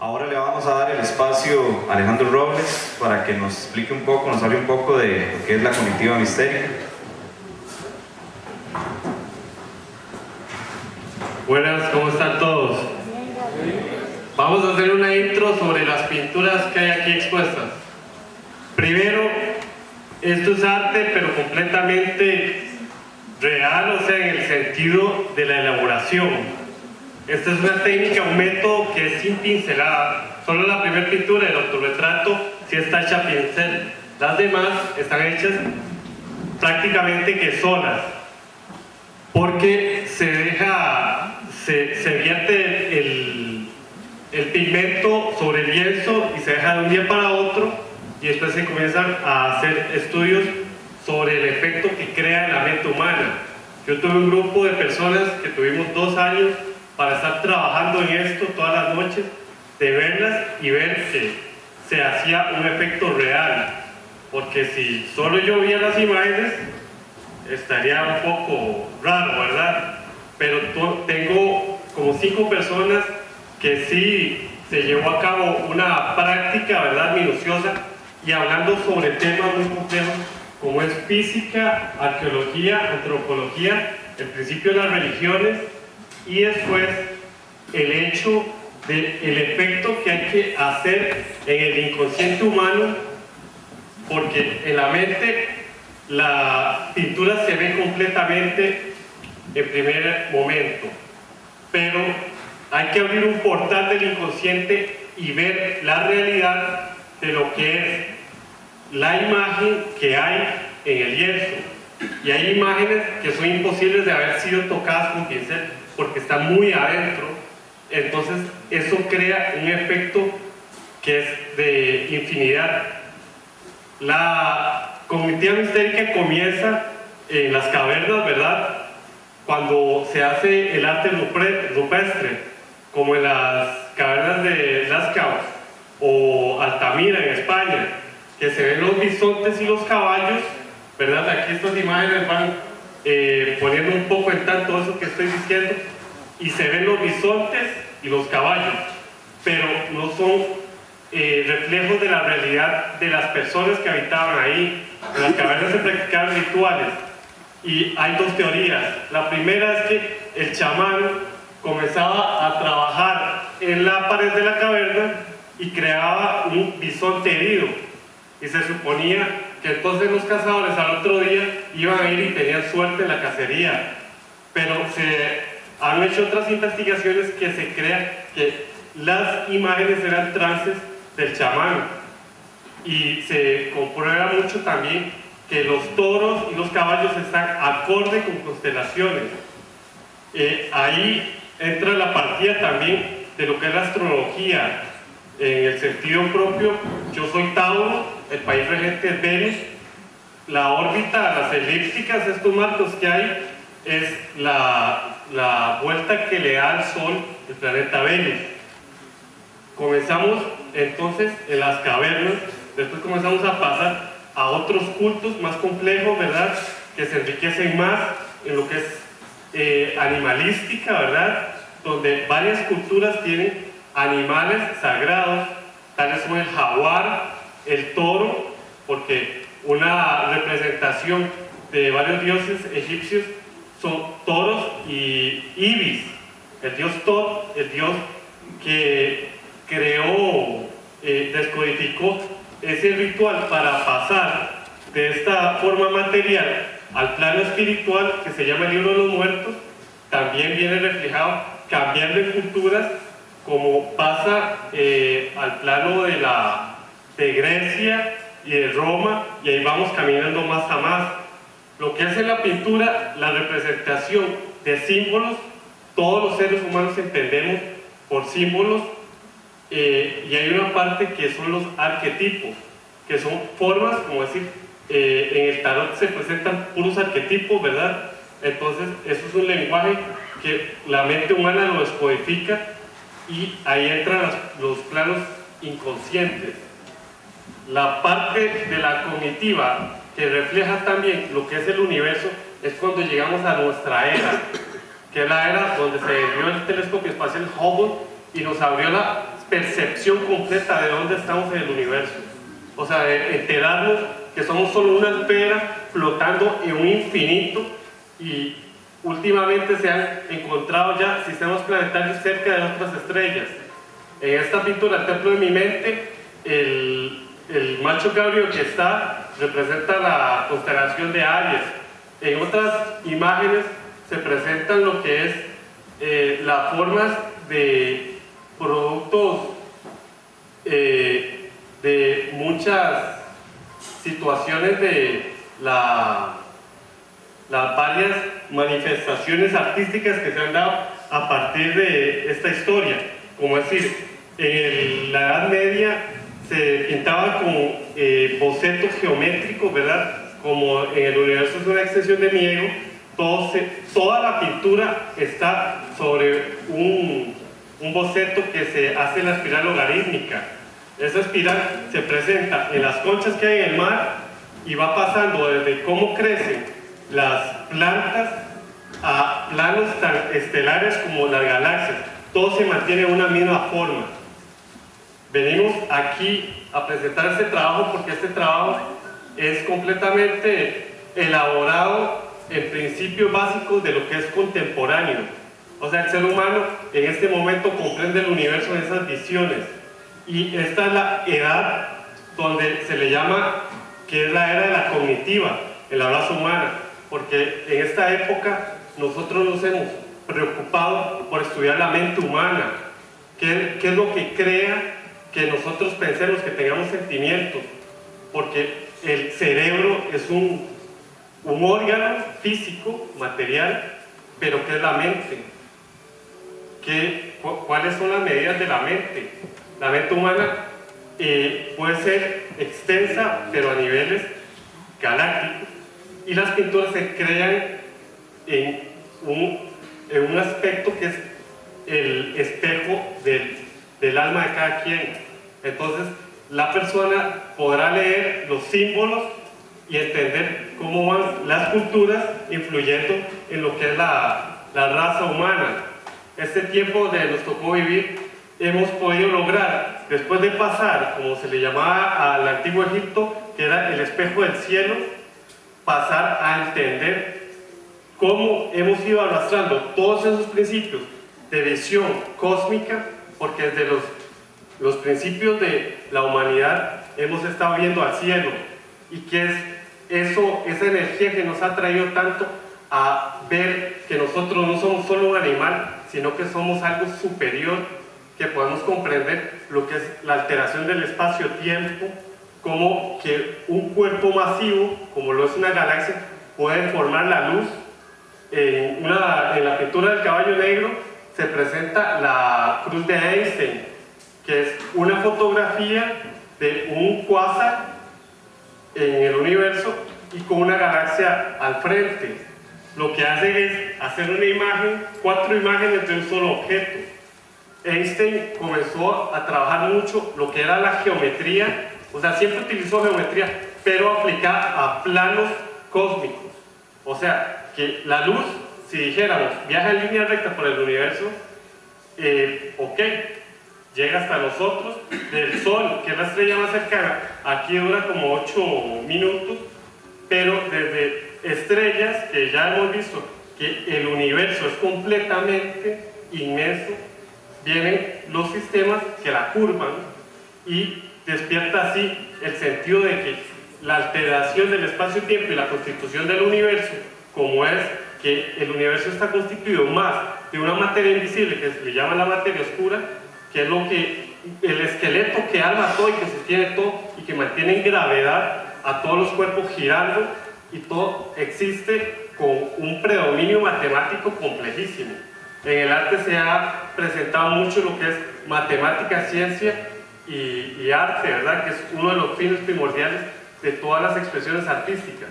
Ahora le vamos a dar el espacio a Alejandro Robles para que nos explique un poco, nos hable un poco de lo que es la cognitiva mistérica. Buenas, ¿cómo están todos? Vamos a hacer una intro sobre las pinturas que hay aquí expuestas. Primero, esto es arte, pero completamente real, o sea, en el sentido de la elaboración. Esta es una técnica, un método que es sin pincelada. Solo la primera pintura, el autorretrato, sí está hecha a pincel. Las demás están hechas prácticamente que solas, porque se vierte el pigmento sobre el lienzo y se deja de un día para otro, y después se comienzan a hacer estudios sobre el efecto que crea en la mente humana. Yo tuve un grupo de personas que tuvimos 2 años para estar trabajando en esto todas las noches, de verlas y ver que se hacía un efecto real, porque si solo yo veía las imágenes estaría un poco raro, ¿verdad? Pero tengo como 5 personas que sí se llevó a cabo una práctica, ¿verdad?, minuciosa, y hablando sobre temas muy complejos como es física, arqueología, antropología, el principio de las religiones, y después el hecho del efecto que hay que hacer en el inconsciente humano, porque en la mente la pintura se ve completamente en primer momento, pero hay que abrir un portal del inconsciente y ver la realidad de lo que es la imagen que hay en el lienzo. Y hay imágenes que son imposibles de haber sido tocadas con pincel porque están muy adentro. Entonces eso crea un efecto que es de infinidad. La cognitiva mistérica comienza en las cavernas, ¿verdad?, cuando se hace el arte rupestre, como en las cavernas de Lascaux o Altamira en España, que se ven los bisontes y los caballos, ¿verdad? Aquí estas imágenes van poniendo un poco en tanto eso que estoy diciendo, y se ven los bisontes y los caballos, pero no son reflejos de la realidad de las personas que habitaban ahí. En las cavernas se practicaban rituales, y hay 2 teorías. La primera es que el chamán comenzaba a trabajar en la pared de la caverna y creaba un bisonte herido, y se suponía que entonces los cazadores al otro día iban a ir y tenían suerte en la cacería. Pero se han hecho otras investigaciones que se crea que las imágenes eran trances del chamán, y se comprueba mucho también que los toros y los caballos están acorde con constelaciones. Ahí entra la partida también de lo que es la astrología en el sentido propio. Yo soy Tauro, el país regente es Venus, la órbita, las elípticas, estos marcos que hay, es la vuelta que le da al Sol el planeta Venus. Comenzamos entonces en las cavernas, después comenzamos a pasar a otros cultos más complejos, ¿verdad?, que se enriquecen más en lo que es animalística, ¿verdad?, donde varias culturas tienen animales sagrados, tales como el jaguar, el toro, porque una representación de varios dioses egipcios son toros y ibis. El dios Tot, el dios que creó, descodificó ese ritual para pasar de esta forma material al plano espiritual, que se llama el libro de los muertos. También viene reflejado cambiando de culturas, como pasa al plano de Grecia y de Roma, y ahí vamos caminando más a más. Lo que hace la pintura, la representación de símbolos, todos los seres humanos entendemos por símbolos, y hay una parte que son los arquetipos, que son formas, como decir, en el tarot se presentan puros arquetipos, ¿verdad? Entonces eso es un lenguaje que la mente humana lo descodifica, y ahí entran los planos inconscientes. La parte de la cognitiva que refleja también lo que es el universo es cuando llegamos a nuestra era, que es la era donde se dio el telescopio espacial Hubble y nos abrió la percepción completa de dónde estamos en el universo. O sea, de enterarnos que somos solo una esfera flotando en un infinito, y últimamente se han encontrado ya sistemas planetarios cerca de otras estrellas. En esta pintura, El Templo de mi Mente, el macho cabrío que está representa la constelación de Aries. En otras imágenes se presentan lo que es las formas de productos de muchas situaciones de las varias manifestaciones artísticas que se han dado a partir de esta historia. Como decir, en la Edad Media se pintaba con bocetos geométricos, ¿verdad? Como en el universo es una extensión de mi ego, toda la pintura está sobre un boceto que se hace en la espiral logarítmica. Esa espiral se presenta en las conchas que hay en el mar y va pasando desde cómo crecen las plantas a planos tan estelares como las galaxias. Todo se mantiene en una misma forma. Venimos aquí a presentar este trabajo porque este trabajo es completamente elaborado en principios básicos de lo que es contemporáneo. O sea, el ser humano en este momento comprende el universo en esas visiones. Y esta es la edad donde se le llama que es la era de la cognitiva, en la raza humana. Porque en esta época nosotros nos hemos preocupado por estudiar la mente humana. ¿Qué es lo que crea que nosotros pensemos, que tengamos sentimientos? Porque el cerebro es un órgano físico, material, pero ¿qué es la mente? ¿Cuáles son las medidas de la mente? La mente humana puede ser extensa, pero a niveles galácticos, y las pinturas se crean en un aspecto que es el espejo del alma de cada quien. Entonces, la persona podrá leer los símbolos y entender cómo van las culturas influyendo en lo que es la raza humana. Este tiempo donde nos tocó vivir, hemos podido lograr, después de pasar, como se le llamaba al antiguo Egipto, que era el espejo del cielo, pasar a entender cómo hemos ido arrastrando todos esos principios de visión cósmica, porque desde los principios de la humanidad hemos estado viendo al cielo, y que es esa energía que nos ha traído tanto a ver que nosotros no somos solo un animal, sino que somos algo superior, que podemos comprender lo que es la alteración del espacio-tiempo, como que un cuerpo masivo, como lo es una galaxia, puede formar la luz. En la pintura del caballo negro se presenta la cruz de Einstein, que es una fotografía de un cuásar en el universo y con una galaxia al frente. Lo que hace es hacer una imagen, 4 imágenes de un solo objeto. Einstein comenzó a trabajar mucho lo que era la geometría, o sea, siempre utilizó geometría, pero aplicada a planos cósmicos. O sea, que la luz, si dijéramos, viaja en línea recta por el universo, ok, llega hasta nosotros, del Sol, que es la estrella más cercana, aquí dura como 8 minutos, pero desde estrellas, que ya hemos visto que el universo es completamente inmenso, vienen los sistemas que la curvan y despierta así el sentido de que la alteración del espacio-tiempo y la constitución del universo, como es que el universo está constituido más de una materia invisible que se le llama la materia oscura, que es lo que el esqueleto que arma todo y que sostiene todo y que mantiene en gravedad a todos los cuerpos girando, y todo existe con un predominio matemático complejísimo. En el arte se ha presentado mucho lo que es matemática, ciencia y arte, ¿verdad? Que es uno de los fines primordiales de todas las expresiones artísticas.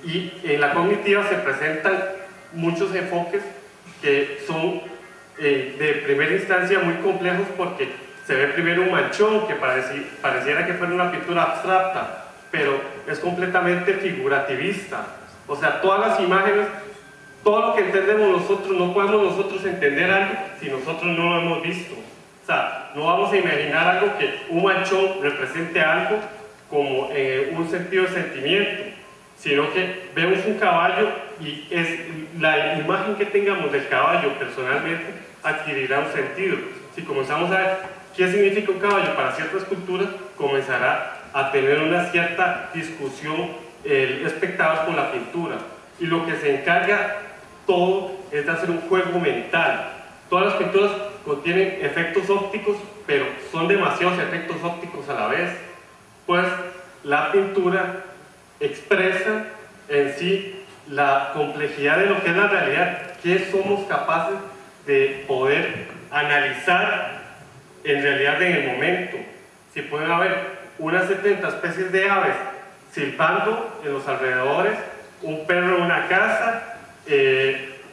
Y en la cognitiva se presentan muchos enfoques que son de primera instancia muy complejos, porque se ve primero un manchón que pareciera que fuera una pintura abstracta, pero es completamente figurativista. O sea, todas las imágenes, todo lo que entendemos nosotros, no podemos nosotros entender algo si nosotros no lo hemos visto. O sea, no vamos a imaginar algo que un manchón represente algo como un sentido de sentimiento, sino que vemos un caballo y es la imagen que tengamos del caballo personalmente adquirirá un sentido. Si comenzamos a ver qué significa un caballo para ciertas culturas, comenzará a tener una cierta discusión el espectador con la pintura. Y lo que se encarga todo es de hacer un juego mental. Todas las pinturas contienen efectos ópticos, pero son demasiados efectos ópticos a la vez, pues la pintura expresa en sí la complejidad de lo que es la realidad, que somos capaces de poder analizar en realidad en el momento. Si pueden haber unas 70 especies de aves silbando en los alrededores, un perro en una casa,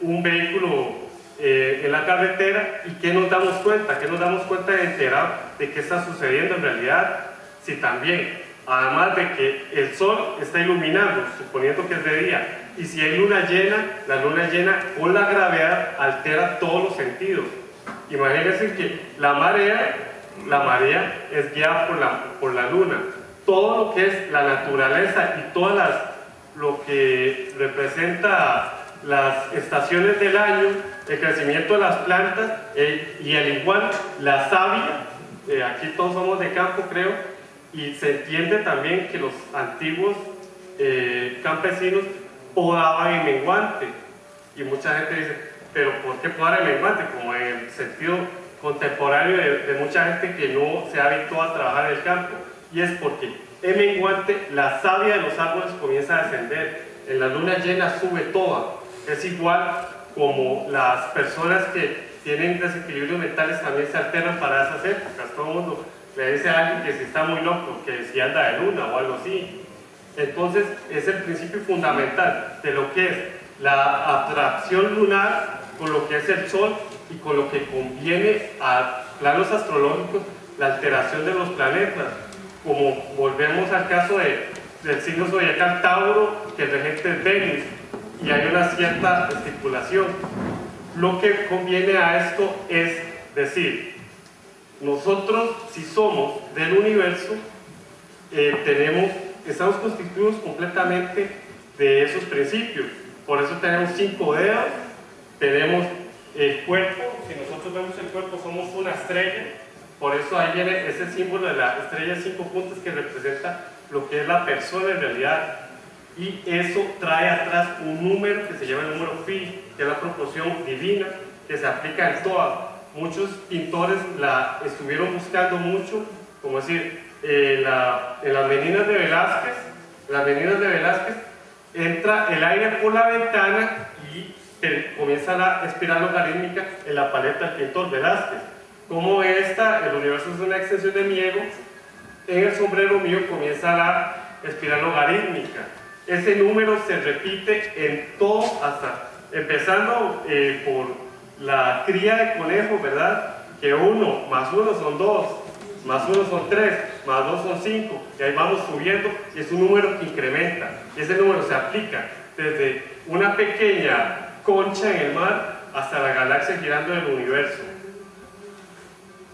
un vehículo en la carretera, y ¿qué nos damos cuenta? ¿Qué nos damos cuenta de enterar de qué está sucediendo en realidad? Si también, además de que el sol está iluminando, suponiendo que es de día, y si hay luna llena, la luna llena con la gravedad altera todos los sentidos. Imagínense que la marea es guiada por la luna. Todo lo que es la naturaleza y todas lo que representa las estaciones del año, el crecimiento de las plantas y al igual la savia, aquí todos somos de campo creo, y se entiende también que los antiguos campesinos podaban en menguante, y mucha gente dice, pero ¿por qué podar en menguante? Como en el sentido contemporáneo de mucha gente que no se ha habituado a trabajar en el campo, y es porque en menguante la savia de los árboles comienza a descender, en la luna llena sube toda. Es igual como las personas que tienen desequilibrios mentales también se alternan para esas épocas. Todo el mundo le dice a alguien que si está muy loco, que si anda de luna o algo así. Entonces es el principio fundamental de lo que es la atracción lunar con lo que es el sol y con lo que conviene a planos astrológicos la alteración de los planetas. Como volvemos al caso del signo zodiacal Tauro, que el regente es Venus, y hay una cierta estipulación. Lo que conviene a esto es decir, nosotros si somos del universo, estamos constituidos completamente de esos principios. Por eso tenemos 5 dedos, tenemos el cuerpo. Si nosotros vemos el cuerpo somos una estrella, por eso ahí viene ese símbolo de la estrella de 5 puntas que representa lo que es la persona en realidad. Y eso trae atrás un número que se llama el número phi, que es la proporción divina que se aplica en todas. Muchos pintores la estuvieron buscando mucho, como decir, en las meninas de Velázquez, entra el aire por la ventana y comienza la espiral logarítmica en la paleta del pintor Velázquez. Como el universo es una extensión de mi ego, en el sombrero mío comienza la espiral logarítmica. Ese número se repite en todo, hasta empezando por la cría de conejos, ¿verdad? Que 1 más 1 son 2, más 1 son 3, más 2 son 5, y ahí vamos subiendo, y es un número que incrementa. Y ese número se aplica desde una pequeña concha en el mar hasta la galaxia girando en el universo.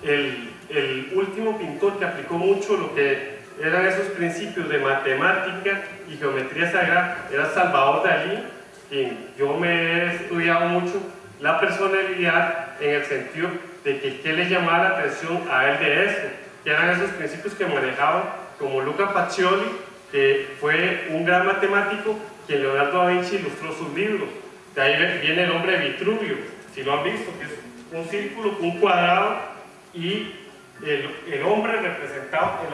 El último pintor que aplicó mucho lo que eran esos principios de matemática y geometría sagrada era Salvador Dalí, quien yo me he estudiado mucho la personalidad en el sentido de que qué le llamaba la atención a él de eso, que eran esos principios que manejaban, como Luca Pacioli, que fue un gran matemático, que Leonardo da Vinci ilustró sus libros. De ahí viene el hombre Vitruvio, si lo han visto, que es un círculo, un cuadrado, y el hombre representado en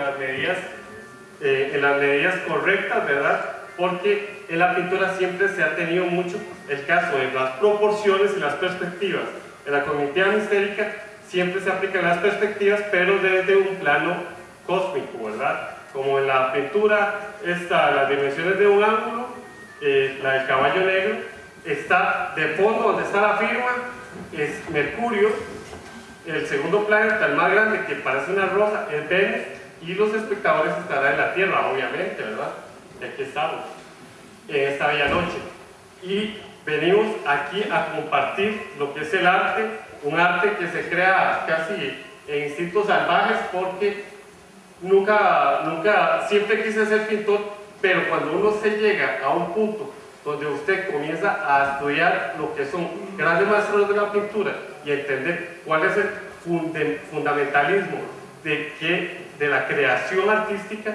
las medidas correctas, ¿verdad? Porque en la pintura siempre se ha tenido mucho el caso de las proporciones y las perspectivas. En la cognitiva mistérica siempre se aplican las perspectivas, pero desde un plano cósmico, ¿verdad? Como en la pintura las dimensiones de un ángulo, la del caballo negro, está de fondo donde está la firma, es Mercurio. El segundo planeta, el más grande, que parece una rosa, es Venus, y los espectadores estarán en la Tierra, obviamente, ¿verdad? Y aquí estamos, en esta bella noche. Y venimos aquí a compartir lo que es el arte, un arte que se crea casi en instintos salvajes porque nunca, siempre quise ser pintor, pero cuando uno se llega a un punto donde usted comienza a estudiar lo que son grandes maestros de la pintura y a entender cuál es el fundamentalismo de la creación artística,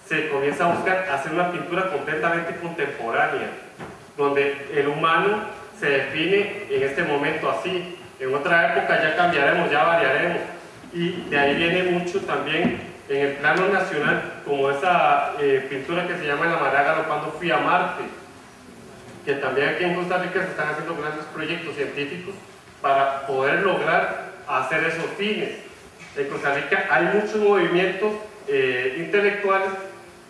se comienza a buscar hacer una pintura completamente contemporánea, donde el humano se define en este momento así. En otra época ya cambiaremos, ya variaremos, y de ahí viene mucho también en el plano nacional, como esa pintura que se llama La Maraga cuando fui a Marte, que también aquí en Costa Rica se están haciendo grandes proyectos científicos para poder lograr hacer esos fines. En Costa Rica hay muchos movimientos intelectuales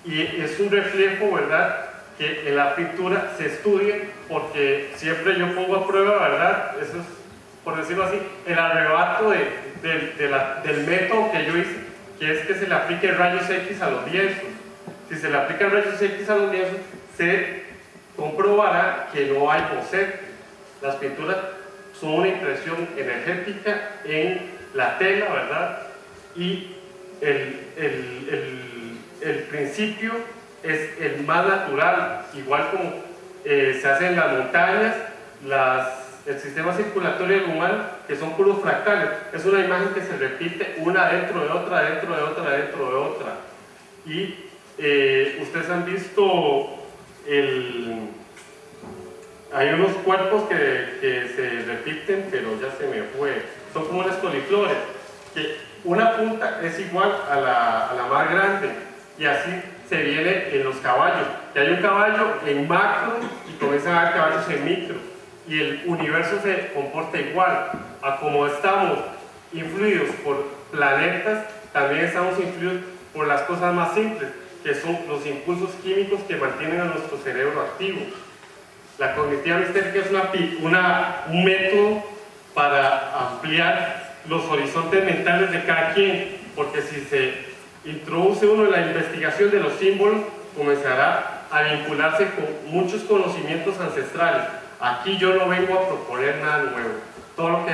y es un reflejo, ¿verdad?, que en la pintura se estudie, porque siempre yo pongo a prueba, ¿verdad?, eso es, por decirlo así, el arrebato del método que yo hice, que es que se le aplique rayos X a los lienzos. Si se le aplican rayos X a los lienzos, se comprobará que no hay boceto. Las pinturas son una impresión energética en la tela, ¿verdad? Y el principio es el más natural, igual como se hace en las montañas, el sistema circulatorio del humano, que son puros fractales. Es una imagen que se repite una dentro de otra, dentro de otra, dentro de otra. Y ustedes han visto hay unos cuerpos que se repiten, pero ya se me fue. Son como unas coliflores, que una punta es igual a la más grande, y así se viene en los caballos. Que hay un caballo en macro y comienzan a haber caballos en micro, y el universo se comporta igual. A como estamos influidos por planetas, también estamos influidos por las cosas más simples, que son los impulsos químicos que mantienen a nuestro cerebro activo. La cognitiva mistérica es un método para ampliar los horizontes mentales de cada quien, porque si se introduce uno en la investigación de los símbolos, comenzará a vincularse con muchos conocimientos ancestrales. Aquí yo no vengo a proponer nada nuevo. Todo lo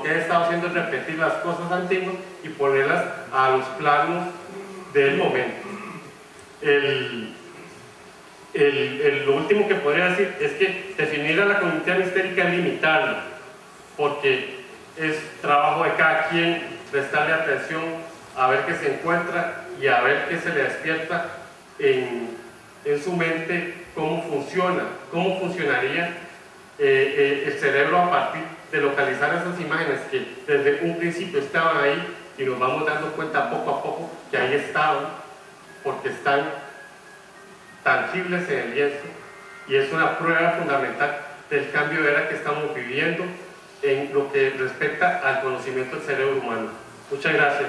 que he estado haciendo es repetir las cosas antiguas y ponerlas a los planos del momento. Lo último que podría decir es que definir a la cognitiva mistérica es limitarla, porque es trabajo de cada quien prestarle atención a ver qué se encuentra y a ver qué se le despierta en su mente, cómo funcionaría el cerebro a partir de localizar esas imágenes que desde un principio estaban ahí, y nos vamos dando cuenta poco a poco que ahí estaban, porque están tangibles en el lienzo, y es una prueba fundamental del cambio de era que estamos viviendo en lo que respecta al conocimiento del cerebro humano. Muchas gracias.